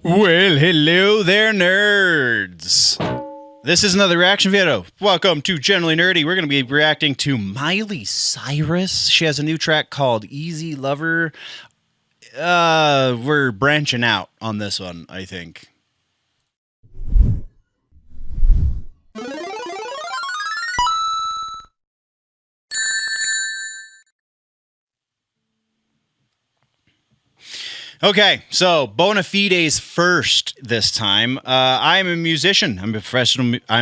Well, hello there, nerds. This is another reaction video. Welcome to Generally Nerdy. We're going to be reacting to Miley Cyrus. She has a new track called Easy Lover. We're branching out on this one, I think. Okay, so bona fides first this time. I'm a musician. I'm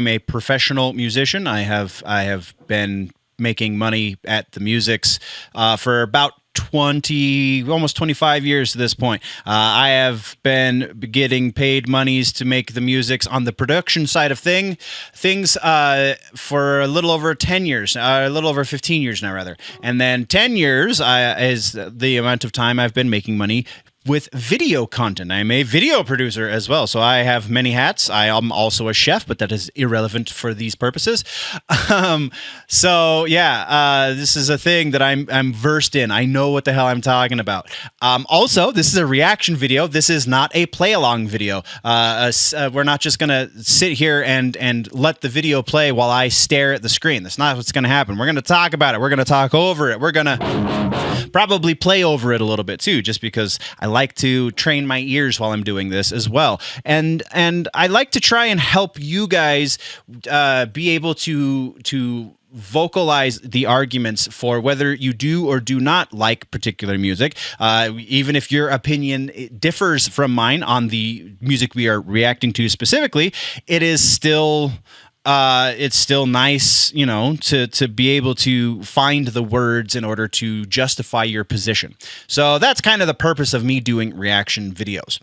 a professional musician. I have been making money at the musics for about almost 25 years to this point. I have been getting paid monies to make the musics on the production side of things for a little over 10 years, a little over 15 years now, rather. And then 10 years is the amount of time I've been making money with video content. I'm a video producer as well, so I have many hats. I am also a chef, but that is irrelevant for these purposes. So yeah, this is a thing that I'm versed in. I know what the hell I'm talking about. Also, this is a reaction video. This is not a play-along video. We're not just gonna sit here and let the video play while I stare at the screen. That's not what's gonna happen. We're gonna talk about it. We're gonna talk over it. We're gonna probably play over it a little bit too, just because I like to train my ears while I'm doing this as well. And I like to try and help you guys be able to vocalize the arguments for whether you do or do not like particular music. Even if your opinion differs from mine on the music we are reacting to specifically, it is still it's still nice, you know, to be able to find the words in order to justify your position. So that's kind of the purpose of me doing reaction videos.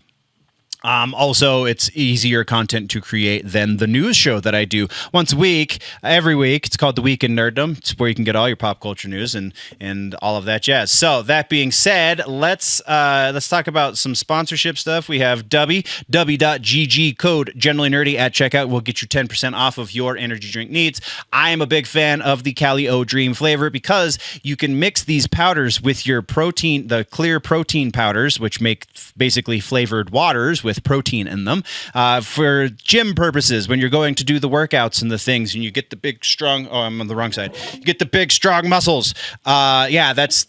Also, it's easier content to create than the news show that I do once a week, every week. It's called The Week in Nerddom. It's where you can get all your pop culture news and all of that jazz. So that being said, let's talk about some sponsorship stuff. We have W.GG code Generally Nerdy at checkout will get you 10% off of your energy drink needs. I am a big fan of the Cali O Dream flavor because you can mix these powders with your protein, the clear protein powders, which make basically flavored waters with protein in them for gym purposes when you're going to do the workouts and the things and you get the big strong I'm on the wrong side, you get the big strong muscles. Yeah, that's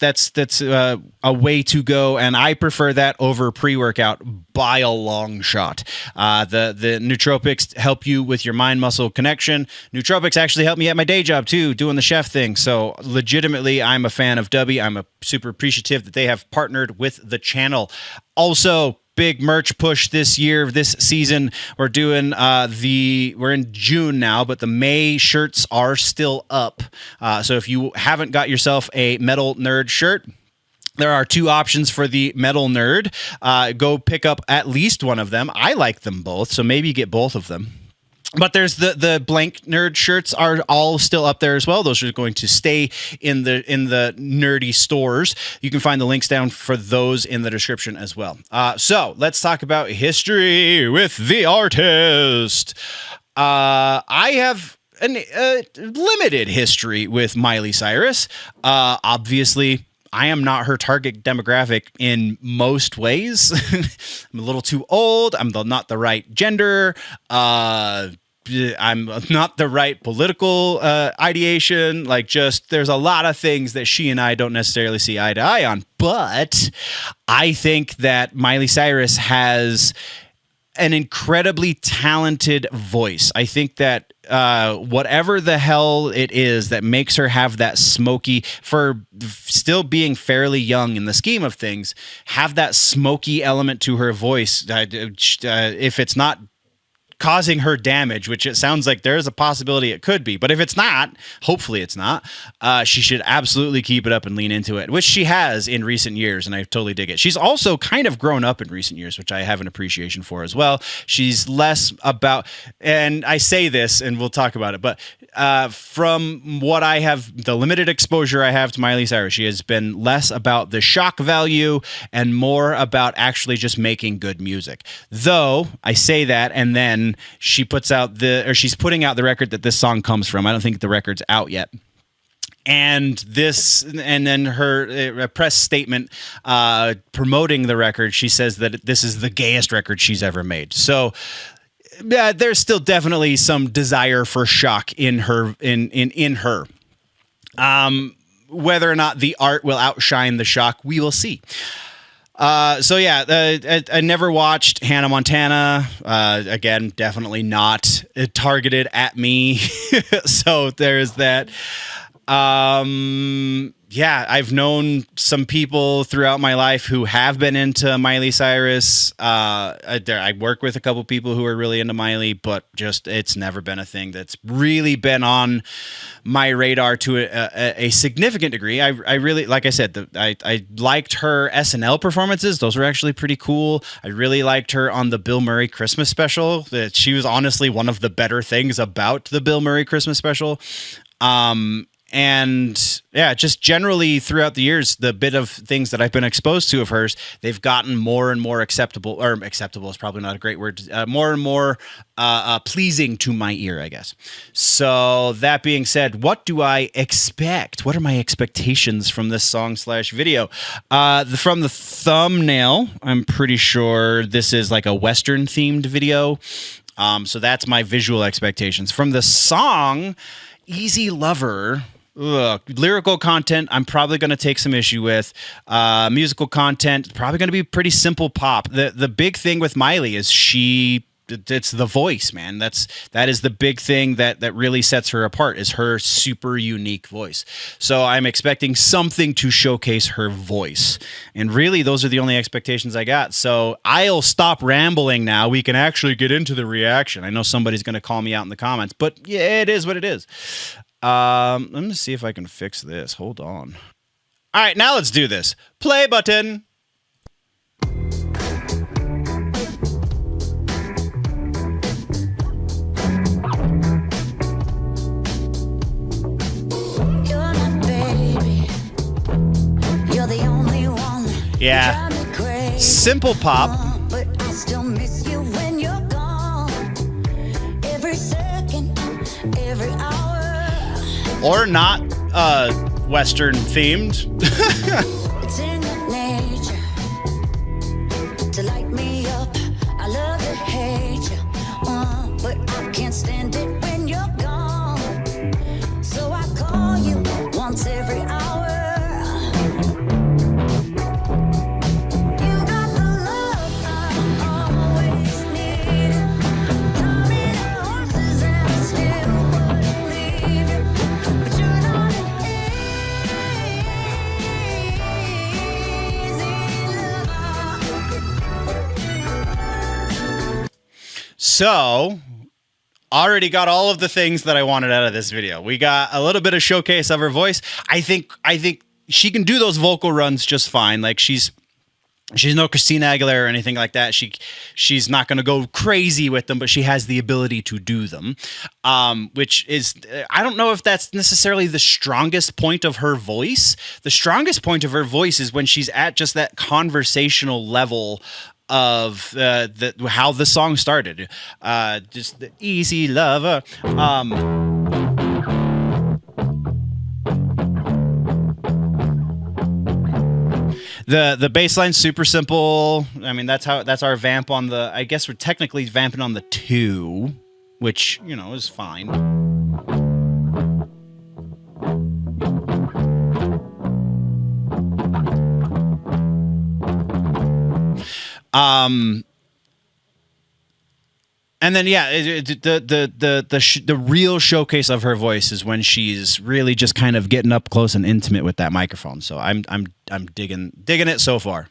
a way to go, and I prefer that over pre-workout by a long shot. The nootropics help you with your mind muscle connection. Nootropics actually help me at my day job too, doing the chef thing. So legitimately, I'm a fan of W. I'm super appreciative that they have partnered with the channel. Also, big merch push this season. We're doing we're in June now, but the May shirts are still up. So if you haven't got yourself a Metal Nerd shirt, there are two options for the Metal Nerd. Go pick up at least one of them. I like them both, so maybe get both of them. But there's the blank nerd shirts are all still up there as well. Those are going to stay in the nerdy stores. You can find the links down for those in the description as well. So let's talk about history with the artist. I have a limited history with Miley Cyrus. Obviously, I am not her target demographic in most ways. I'm a little too old. I'm not the right gender. I'm not the right political ideation. Like, just there's a lot of things that she and I don't necessarily see eye to eye on. But I think that Miley Cyrus has an incredibly talented voice. I think that whatever the hell it is that makes her have that smoky, for still being fairly young in the scheme of things, have that smoky element to her voice. If it's not causing her damage, which it sounds like there is a possibility it could be, but if it's not, hopefully it's not, she should absolutely keep it up and lean into it, which she has in recent years, and I totally dig it. She's also kind of grown up in recent years, which I have an appreciation for as well. She's less about, and I say this and we'll talk about it, but from what I have, the limited exposure I have to Miley Cyrus, she has been less about the shock value and more about actually just making good music. Though I say that, and then she's putting out the record that this song comes from. I don't think the record's out yet. And then her press statement promoting the record, she says that this is the gayest record she's ever made. So yeah, there's still definitely some desire for shock in her. In her. Whether or not the art will outshine the shock, we will see. So yeah, I never watched Hannah Montana. Again, definitely not targeted at me. So there's that. Yeah, I've known some people throughout my life who have been into Miley Cyrus. I work with a couple people who are really into Miley, but just it's never been a thing that's really been on my radar to a significant degree. I really, like I said, I liked her SNL performances. Those were actually pretty cool. I really liked her on the Bill Murray Christmas special. That she was honestly one of the better things about the Bill Murray Christmas special. And yeah, just generally throughout the years, the bit of things that I've been exposed to of hers, they've gotten more and more acceptable, or acceptable is probably not a great word, more and more pleasing to my ear, I guess. So that being said, what do I expect? What are my expectations from this song/video? From the thumbnail, I'm pretty sure this is like a Western themed video. So that's my visual expectations. From the song, Easy Lover, lyrical content, I'm probably going to take some issue with. Musical content, probably going to be pretty simple pop. The big thing with Miley is it's the voice, man. That is the big thing that really sets her apart, is her super unique voice. So I'm expecting something to showcase her voice. And really, those are the only expectations I got. So I'll stop rambling now. We can actually get into the reaction. I know somebody's going to call me out in the comments, but yeah, it is what it is. Let me see if I can fix this. Hold on. All right, now let's do this. Play button. Yeah, simple pop. But I still miss you when you're gone. Every second, every hour. Or not Western themed. It's in your nature to light me up. I love to hate you, but I can't stand it when you're gone. So I call you once every hour. So, already got all of the things that I wanted out of this video. We got a little bit of showcase of her voice. I think she can do those vocal runs just fine. Like she's no Christina Aguilera or anything like that. She's not going to go crazy with them, but she has the ability to do them, which is, I don't know if that's necessarily the strongest point of her voice. The strongest point of her voice is when she's at just that conversational level of how the song started. Just the easy lover. The bass line's super simple. I mean, that's our vamp on the, I guess we're technically vamping on the 2, which, you know, is fine. And then yeah, the real showcase of her voice is when she's really just kind of getting up close and intimate with that microphone. So I'm digging it so far.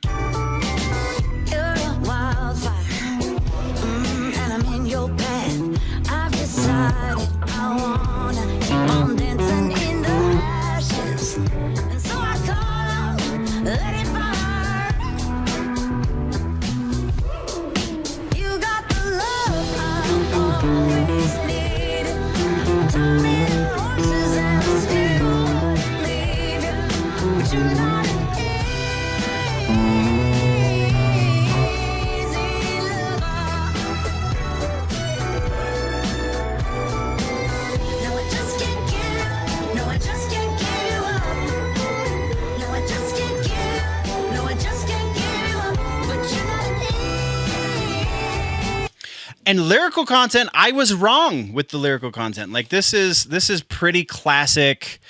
And lyrical content, I was wrong with the lyrical content. Like this is pretty classic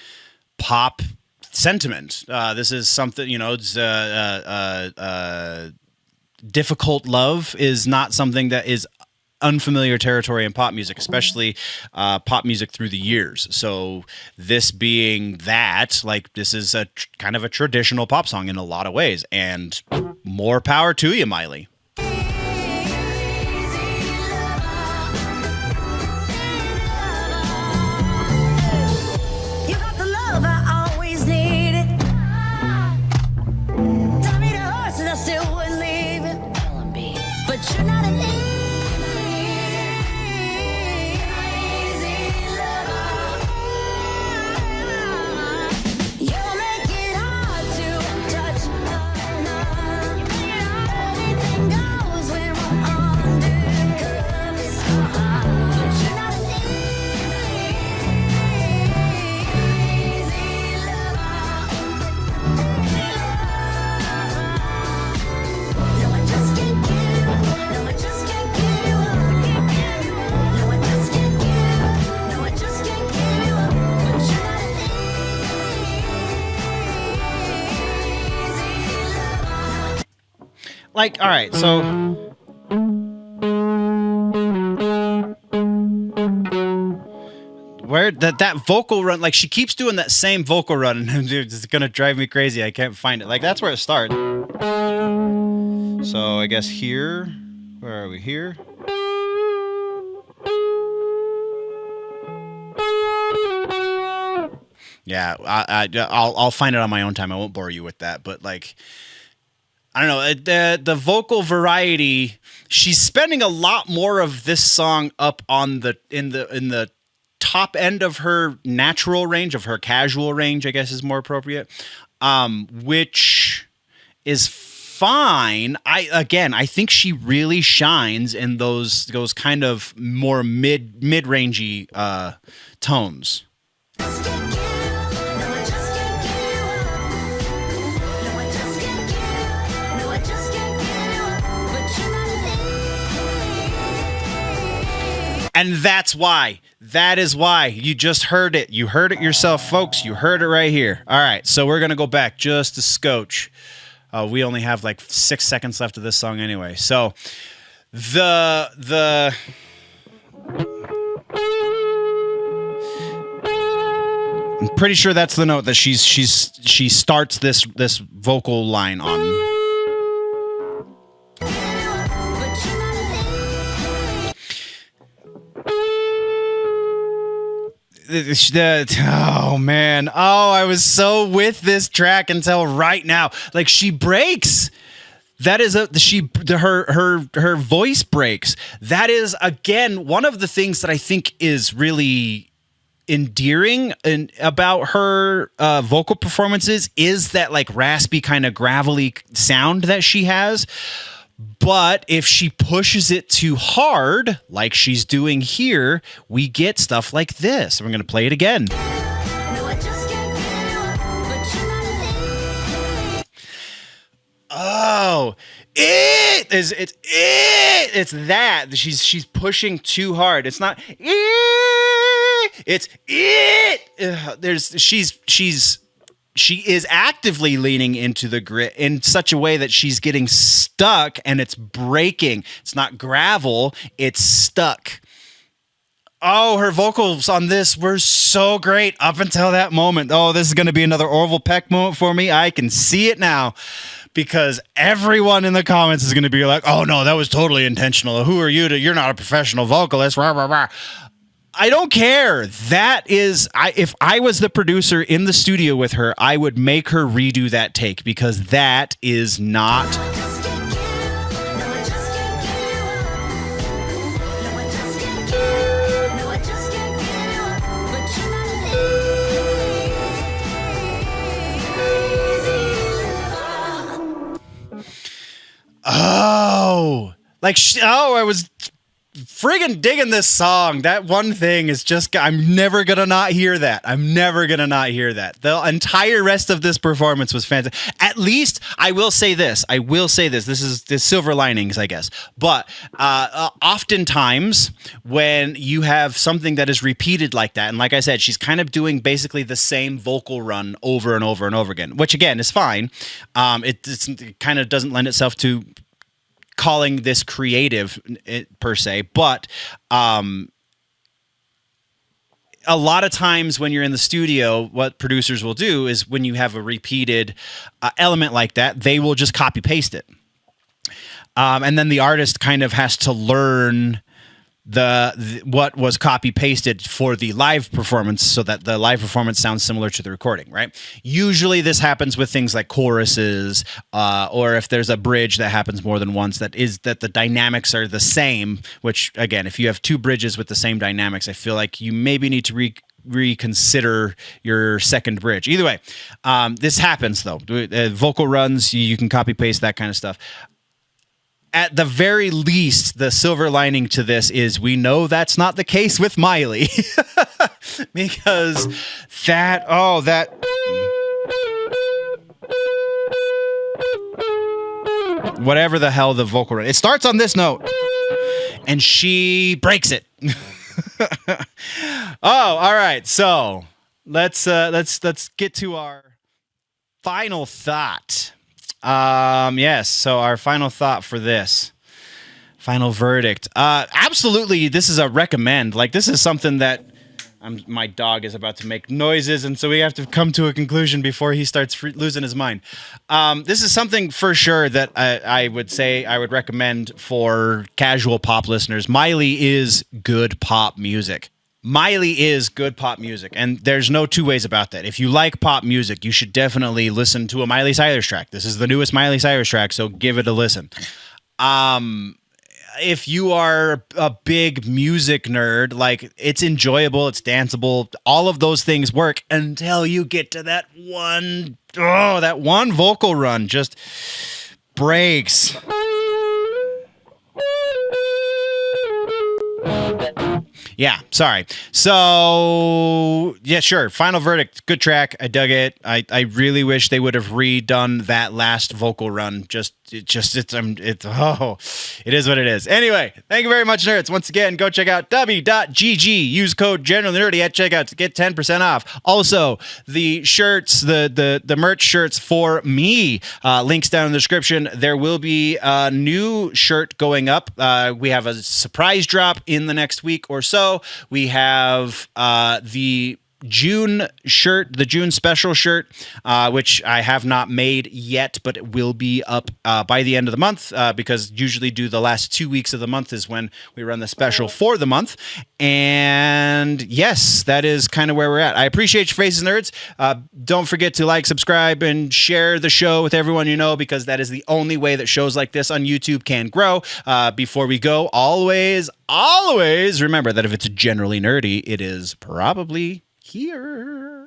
pop sentiment. This is something, it's difficult love is not something that is unfamiliar territory in pop music, especially pop music through the years. So this being that, like, this is a kind of a traditional pop song in a lot of ways, and more power to you, Miley. Like, all right, so where that vocal run, like she keeps doing that same vocal run, and dude, it's gonna drive me crazy. I can't find it. Like that's where it starts. So I guess here, where are we here? Yeah, I'll find it on my own time. I won't bore you with that, but like, I don't know, the vocal variety. She's spending a lot more of this song up on in the top end of her natural range, of her casual range, I guess is more appropriate, which is fine. I think she really shines in those kind of more mid-rangey tones. And that's why. That is why. You just heard it. You heard it yourself, folks. You heard it right here. All right, so we're going to go back just a scotch. We only have like 6 seconds left of this song anyway. So the I'm pretty sure that's the note that she starts this vocal line on. Oh man, I was so with this track until right now. Like she breaks. That is her voice breaks. That is again one of the things that I think is really endearing about her vocal performances is that like raspy kind of gravelly sound that she has. But if she pushes it too hard, like she's doing here, we get stuff like this. We're going to play it again. Oh, it's that. She's pushing too hard. It's not it's she is actively leaning into the grit in such a way that she's getting stuck and it's breaking. It's not gravel, it's stuck. Oh, her vocals on this were so great up until that moment. Oh, this is going to be another Orville Peck moment for me. I can see it now because everyone in the comments is going to be like, oh no, that was totally intentional. Who are you you're not a professional vocalist. Rah, rah, rah. I don't care. That is, if I was the producer in the studio with her, I would make her redo that take because that is not. Oh, like, I was friggin' digging this song. That one thing is just, I'm never gonna not hear that. I'm never gonna not hear that. The entire rest of this performance was fantastic. At least I will say this. This is the silver linings, I guess. But oftentimes when you have something that is repeated like that, and like I said, she's kind of doing basically the same vocal run over and over and over again, which again is fine. It kind of doesn't lend itself to calling this creative per se, but a lot of times when you're in the studio, what producers will do is when you have a repeated element like that, they will just copy paste it. And then the artist kind of has to learn the what was copy pasted for the live performance so that the live performance sounds similar to the recording, right? Usually this happens with things like choruses, or if there's a bridge that happens more than once, that the dynamics are the same, which again, if you have two bridges with the same dynamics, I feel like you maybe need to reconsider your second bridge. Either way, this happens though. Vocal runs, you can copy paste that kind of stuff. At the very least, the silver lining to this is we know that's not the case with Miley. Because whatever the hell the vocal run, it starts on this note and she breaks it. All right. So let's get to our final thought. Yes. So our final thought for this final verdict. Absolutely. This is a recommend. Like, this is something that my dog is about to make noises. And so we have to come to a conclusion before he starts losing his mind. This is something for sure that I would say I would recommend for casual pop listeners. Miley is good pop music. Miley is good pop music, and there's no two ways about that. If you like pop music, you should definitely listen to a Miley Cyrus track. This is the newest Miley Cyrus track, so give it a listen. If you are a big music nerd, like, it's enjoyable, it's danceable, all of those things work until you get to that one vocal run just breaks. Yeah, sorry. So, yeah, sure. Final verdict. Good track. I dug it. I really wish they would have redone that last vocal run. It is what it is. Anyway, thank you very much, nerds. Once again, go check out w.gg. Use code GeneralNerdy at checkout to get 10% off. Also, the shirts, the merch shirts for me, links down in the description. There will be a new shirt going up. We have a surprise drop in the next week or so. We have the June shirt, the June special shirt, which I have not made yet, but it will be up by the end of the month, because usually the last 2 weeks of the month is when we run the special for the month. And yes, that is kind of where we're at. I appreciate your faces, nerds. Don't forget to like, subscribe, and share the show with everyone you know, because that is the only way that shows like this on YouTube can grow. Before we go, always remember that if it's generally nerdy, it is probably here.